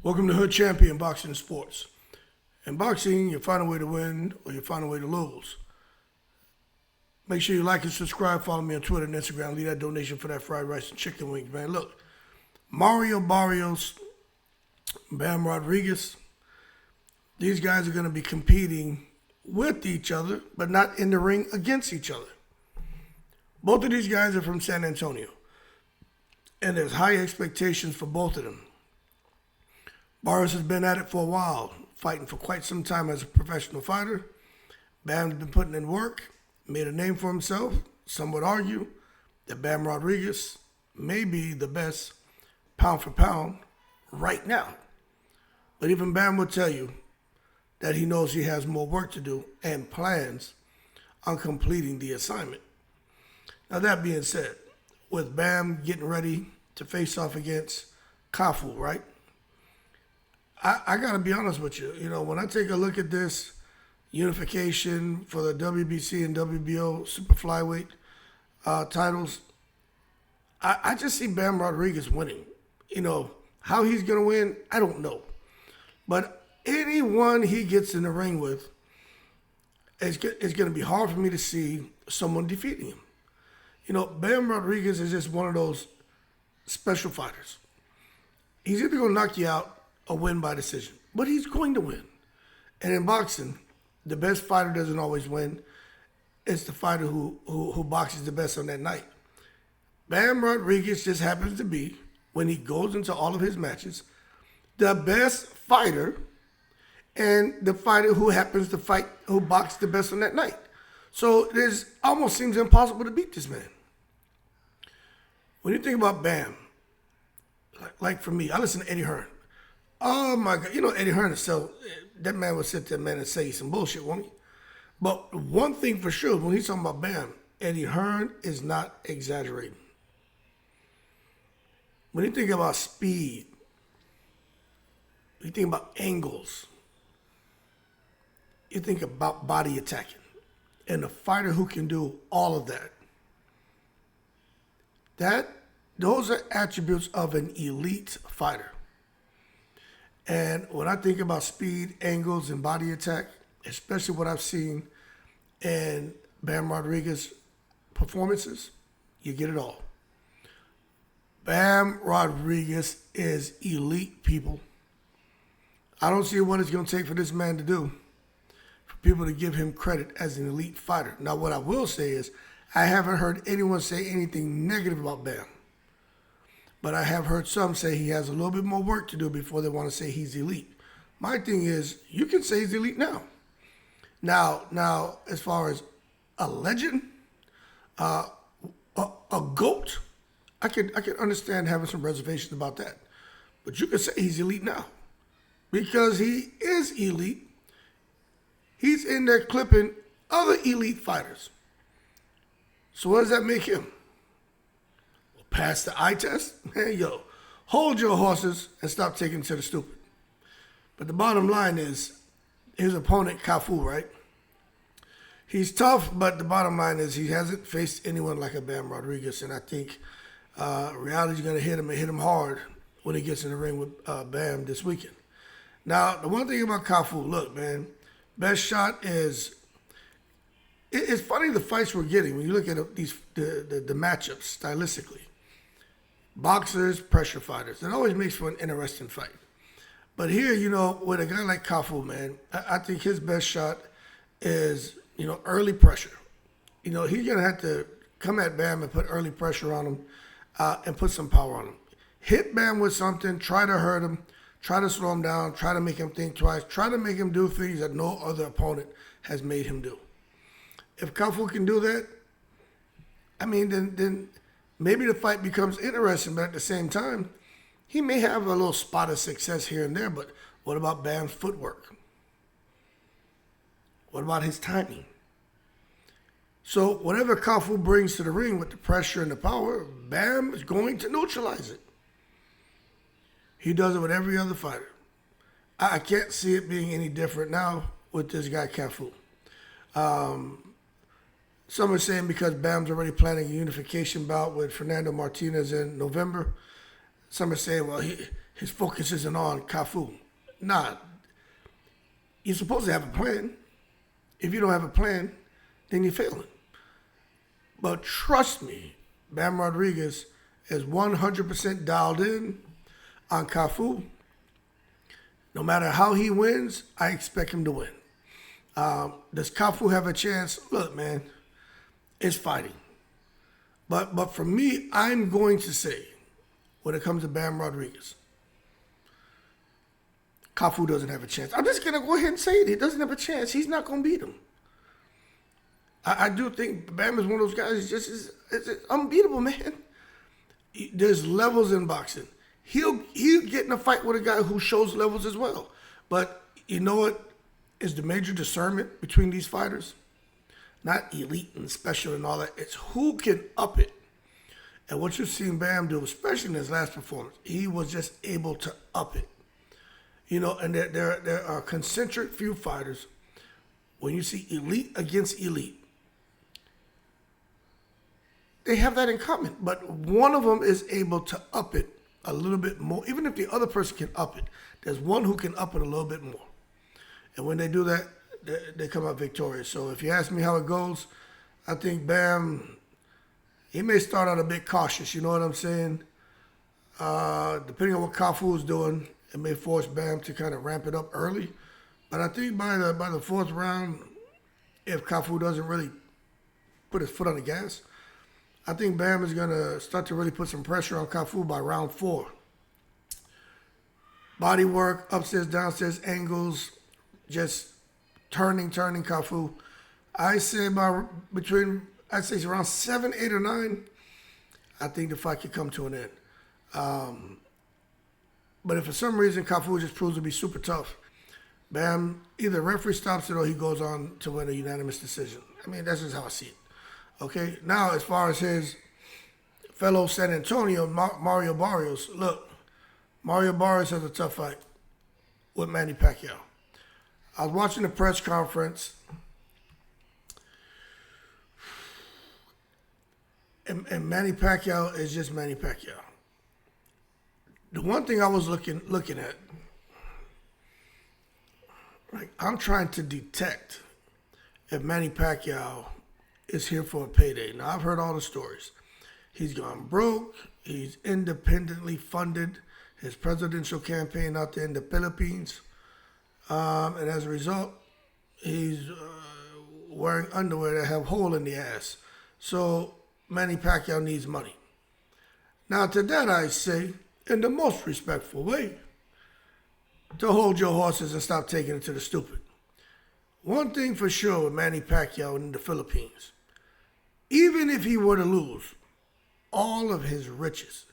Welcome to Hood Champion Boxing and Sports. In boxing, you find a way to win or you find a way to lose. Make sure you like and subscribe. Follow me on Twitter and Instagram. Leave that donation for that fried rice and chicken wings, man. Look, Mario Barrios, Bam Rodriguez, these guys are going to be competing with each other, but not in the ring against each other. Both of these guys are from San Antonio, and there's high expectations for both of them. Barrios has been at it for a while, fighting for quite some time as a professional fighter. Bam's been putting in work, made a name for himself. Some would argue that Bam Rodriguez may be the best pound for pound right now. But even Bam will tell you that he knows he has more work to do and plans on completing the assignment. Now that being said, with Bam getting ready to face off against Cafu, right? I got to be honest with you. You know, when I take a look at this unification for the WBC and WBO super flyweight titles, I just see Bam Rodriguez winning. You know, how he's going to win, I don't know. But anyone he gets in the ring with, it's going to be hard for me to see someone defeating him. You know, Bam Rodriguez is just one of those special fighters. He's either going to knock you out or win by decision, but he's going to win. And in boxing, the best fighter doesn't always win. It's the fighter who boxes the best on that night. Bam Rodriguez just happens to be, when he goes into all of his matches, the best fighter and the fighter who happens to fight, who boxes the best on that night. So it almost seems impossible to beat this man. When you think about Bam, like for me, I listen to Eddie Hearn. Oh my God, you know Eddie Hearn himself, that man would sit there, man, and say some bullshit, won't he? But one thing for sure, when he's talking about Bam, Eddie Hearn is not exaggerating. When you think about speed, you think about angles, you think about body attacking, and a fighter who can do all of that, those are attributes of an elite fighter. And when I think about speed, angles, and body attack, especially what I've seen in Bam Rodriguez performances, you get it all. Bam Rodriguez is elite, people. I don't see what it's going to take for this man to do for people to give him credit as an elite fighter. Now, what I will say is I haven't heard anyone say anything negative about Bam. But I have heard some say he has a little bit more work to do before they want to say he's elite. My thing is, you can say he's elite now. Now, as far as a legend, a GOAT, I could understand having some reservations about that. But you could say he's elite now. Because he is elite. He's in there clipping other elite fighters. So what does that make him? Pass the eye test? Man, yo, hold your horses and stop taking to the stupid. But the bottom line is, his opponent, Cafu, right? He's tough, but the bottom line is he hasn't faced anyone like a Bam Rodriguez, and I think reality's going to hit him and hit him hard when he gets in the ring with Bam this weekend. Now, the one thing about Cafu, look, man, best shot is, it's funny the fights we're getting when you look at the matchups stylistically. Boxers, pressure fighters. It always makes for an interesting fight. But here, you know, with a guy like Cafu, man, I think his best shot is, you know, early pressure. You know, he's going to have to come at Bam and put early pressure on him and put some power on him. Hit Bam with something, try to hurt him, try to slow him down, try to make him think twice, try to make him do things that no other opponent has made him do. If Cafu can do that, I mean, then maybe the fight becomes interesting, but at the same time, he may have a little spot of success here and there, but what about Bam's footwork? What about his timing? So whatever Cafu brings to the ring with the pressure and the power, Bam is going to neutralize it. He does it with every other fighter. I can't see it being any different now with this guy, Cafu. Some are saying because Bam's already planning a unification bout with Fernando Martinez in November. Some are saying, well, his focus isn't on Cafu. Nah, you're supposed to have a plan. If you don't have a plan, then you're failing. But trust me, Bam Rodriguez is 100% dialed in on Cafu. No matter how he wins, I expect him to win. Does Cafu have a chance? Look, man, it's fighting. But for me, I'm going to say, when it comes to Bam Rodriguez, Cafu doesn't have a chance. I'm just going to go ahead and say it. He doesn't have a chance. He's not going to beat him. I do think Bam is one of those guys. It's unbeatable, man. There's levels in boxing. He'll get in a fight with a guy who shows levels as well. But you know what is the major discernment between these fighters? Not elite and special and all that. It's who can up it. And what you've seen Bam do, especially in his last performance, he was just able to up it. You know, and there are concentric few fighters. When you see elite against elite, they have that in common. But one of them is able to up it a little bit more. Even if the other person can up it, there's one who can up it a little bit more. And when they do that, they come out victorious. So if you ask me how it goes, I think Bam, he may start out a bit cautious, you know what I'm saying? Depending on what Cafu is doing, it may force Bam to kind of ramp it up early. But I think by the fourth round, if Cafu doesn't really put his foot on the gas, I think Bam is going to start to really put some pressure on Cafu by round 4. Body work, upstairs, downstairs, angles, just turning Cafu. I say it's around 7, 8, or 9. I think the fight could come to an end. But if for some reason Cafu just proves to be super tough, Bam, either referee stops it or he goes on to win a unanimous decision. I mean, that's just how I see it. Okay, now as far as his fellow San Antonio, Mario Barrios, look, Mario Barrios has a tough fight with Manny Pacquiao. I was watching the press conference, and Manny Pacquiao is just Manny Pacquiao. The one thing I was looking at, like, I'm trying to detect if Manny Pacquiao is here for a payday. Now, I've heard all the stories. He's gone broke. He's independently funded his presidential campaign out there in the Philippines. And as a result, he's wearing underwear that have a hole in the ass. So Manny Pacquiao needs money. Now, to that I say, in the most respectful way, to hold your horses and stop taking it to the stupid. One thing for sure with Manny Pacquiao in the Philippines, even if he were to lose all of his riches,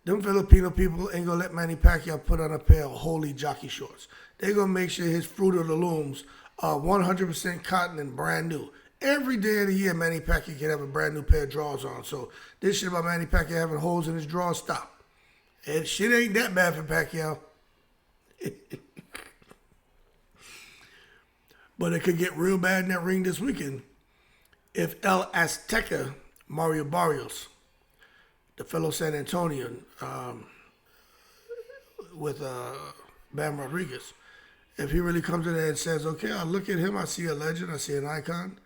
them Filipino people ain't gonna let Manny Pacquiao put on a pair of holy jockey shorts. They're gonna make sure his Fruit of the Looms are 100% cotton and brand new. Every day of the year, Manny Pacquiao can have a brand new pair of drawers on. So this shit about Manny Pacquiao having holes in his drawers, stop. And shit ain't that bad for Pacquiao. But it could get real bad in that ring this weekend if El Azteca, Mario Barrios, the fellow San Antonian, with Bam Rodriguez, if he really comes in there and says, okay, I look at him, I see a legend, I see an icon.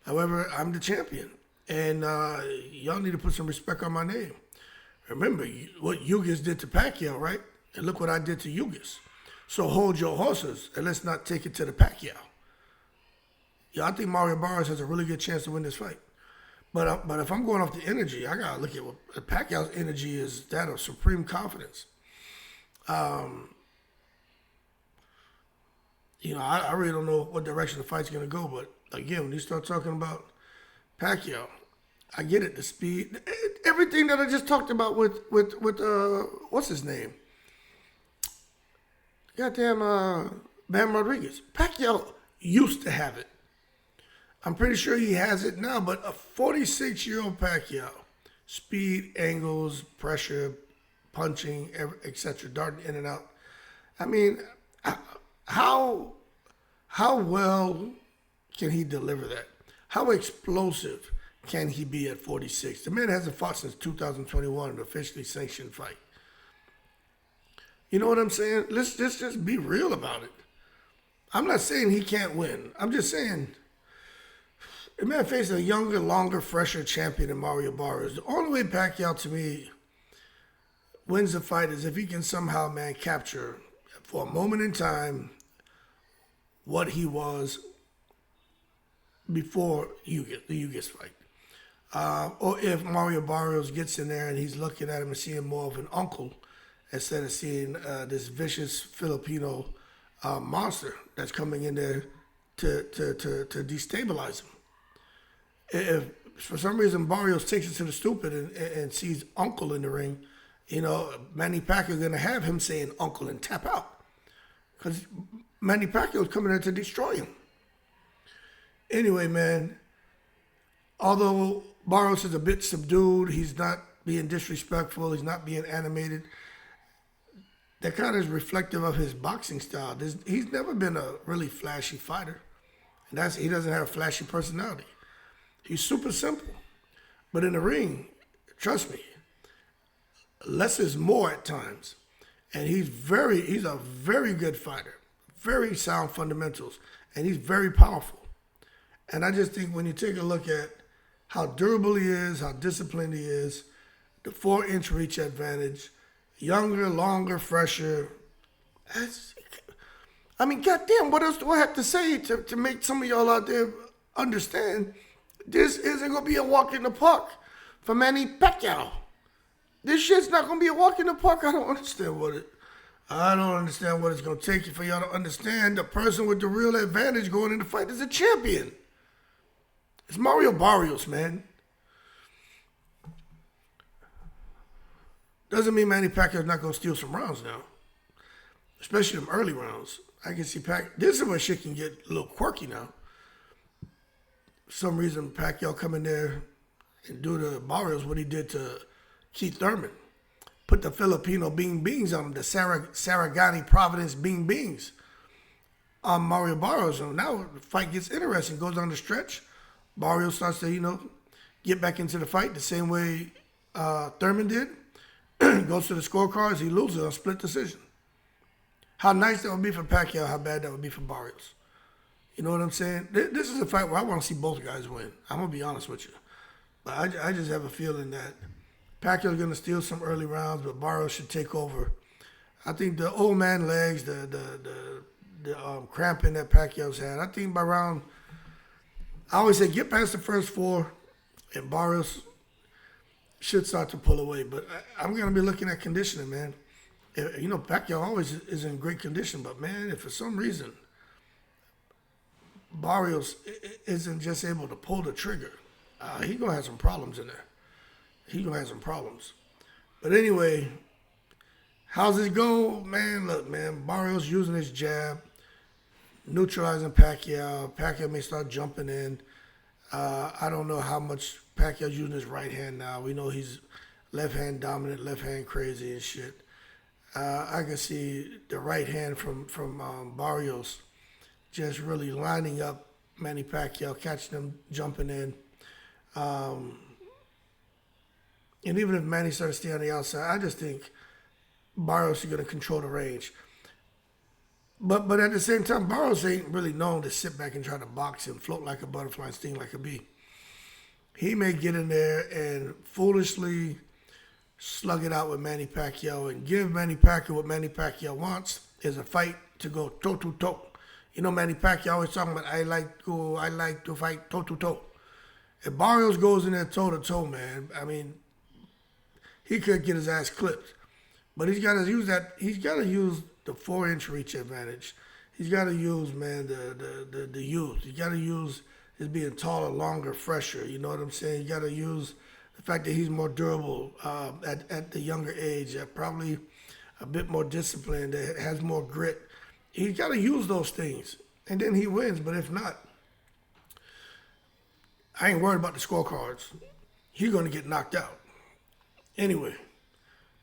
However, I'm the champion. And y'all need to put some respect on my name. Remember what Yugas did to Pacquiao, right? And look what I did to Yugas. So hold your horses and let's not take it to the Pacquiao. Yeah, I think Mario Barrios has a really good chance to win this fight. But if I'm going off the energy, I got to look at what Pacquiao's energy is, that of supreme confidence. I really don't know what direction the fight's going to go. But again, when you start talking about Pacquiao, I get it, the speed, everything that I just talked about with what's his name? Goddamn, Bam Rodriguez. Pacquiao used to have it. I'm pretty sure he has it now, but a 46-year-old Pacquiao, speed, angles, pressure, punching, etc., darting in and out. I mean, how well can he deliver that? How explosive can he be at 46? The man hasn't fought since 2021, an officially sanctioned fight. You know what I'm saying? Let's just be real about it. I'm not saying he can't win. I'm just saying the man faced a younger, longer, fresher champion than Mario Barrios. The only way Pacquiao, to me, wins the fight is if he can somehow, man, capture for a moment in time what he was before the Ugas fight. Or if Mario Barrios gets in there and he's looking at him and seeing more of an uncle instead of seeing this vicious Filipino monster that's coming in there to destabilize him. If for some reason Barrios takes it to the stupid and sees uncle in the ring, Manny Pacquiao going to have him saying uncle and tap out. Because Manny Pacquiao is coming there to destroy him. Anyway, man, although Barrios is a bit subdued, he's not being disrespectful, he's not being animated. That kind of is reflective of his boxing style. He's never been a really flashy fighter. And he doesn't have a flashy personality. He's super simple. But in the ring, trust me, less is more at times. And he's a very good fighter. Very sound fundamentals. And he's very powerful. And I just think when you take a look at how durable he is, how disciplined he is, the 4-inch reach advantage, younger, longer, fresher. Goddamn, what else do I have to say to make some of y'all out there understand this isn't going to be a walk in the park for Manny Pacquiao? This shit's not going to be a walk in the park. I don't understand what it's going to take for y'all to understand the person with the real advantage going in the fight is a champion. It's Mario Barrios, man. Doesn't mean Manny Pacquiao's not going to steal some rounds now. Especially them early rounds. I can see this is where shit can get a little quirky now. For some reason, Pacquiao come in there and do to Barrios what he did to Keith Thurman. Put the Filipino bean beans on him, the Saragani Providence bean beans on Mario Barrios. And now the fight gets interesting, goes on the stretch. Barrios starts to, get back into the fight the same way Thurman did. Goes to the scorecards, he loses on split decision. How nice that would be for Pacquiao, how bad that would be for Barrios. You know what I'm saying? This is a fight where I want to see both guys win. I'm going to be honest with you. But I just have a feeling that Pacquiao's going to steal some early rounds, but Barrios should take over. I think the old man legs, the cramping that Pacquiao's had, I think by round, I always say get past the first 4, and Barrios should start to pull away. But I'm going to be looking at conditioning, man. Pacquiao always is in great condition, but man, if for some reason Barrios isn't just able to pull the trigger, he's going to have some problems in there. He's going to have some problems. But anyway, how's it go? Man, look, man, Barrios using his jab, neutralizing Pacquiao. Pacquiao may start jumping in. I don't know how much Pacquiao's using his right hand now. We know he's left hand dominant, left hand crazy and shit. I can see the right hand from Barrios just really lining up Manny Pacquiao, catching him, jumping in. And even if Manny starts staying on the outside, I just think Barrios is going to control the range. But at the same time, Barrios ain't really known to sit back and try to box and float like a butterfly and sting like a bee. He may get in there and foolishly slug it out with Manny Pacquiao and give Manny Pacquiao what Manny Pacquiao wants is a fight to go toe-to-toe. Manny Pacquiao always talking about, I like to fight toe-to-toe. If Barrios goes in there toe-to-toe, man, he could get his ass clipped. But he's got to use the 4-inch reach advantage. He's got to use, man, the youth. He's got to use his being taller, longer, fresher. You know what I'm saying? You got to use the fact that he's more durable at the younger age, probably a bit more disciplined, that has more grit. He's got to use those things, and then he wins. But if not, I ain't worried about the scorecards. He's going to get knocked out. Anyway,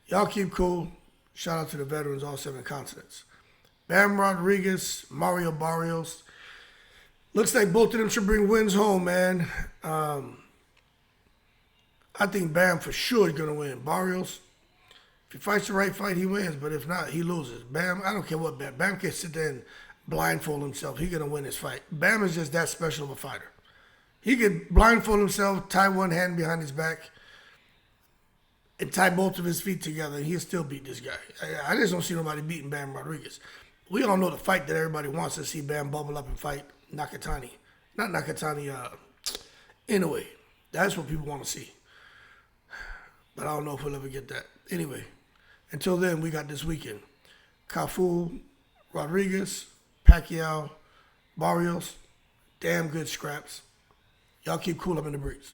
y'all keep cool. Shout out to the veterans, all 7 continents. Bam Rodriguez, Mario Barrios. Looks like both of them should bring wins home, man. I think Bam for sure is going to win. Barrios, If he fights the right fight, he wins. But if not, he loses. Bam, I don't care what Bam. Bam can sit there and blindfold himself. He's gonna win his fight. Bam is just that special of a fighter. He could blindfold himself, tie one hand behind his back, and tie both of his feet together, and he'll still beat this guy. I just don't see nobody beating Bam Rodriguez. We all know the fight that everybody wants to see Bam bubble up and fight Nakatani. Not Nakatani, Inoue. That's what people want to see. But I don't know if we'll ever get that. Anyway, until then, we got this weekend. Cafu, Rodriguez, Pacquiao, Barrios. Damn good scraps. Y'all keep cool up in the breeze.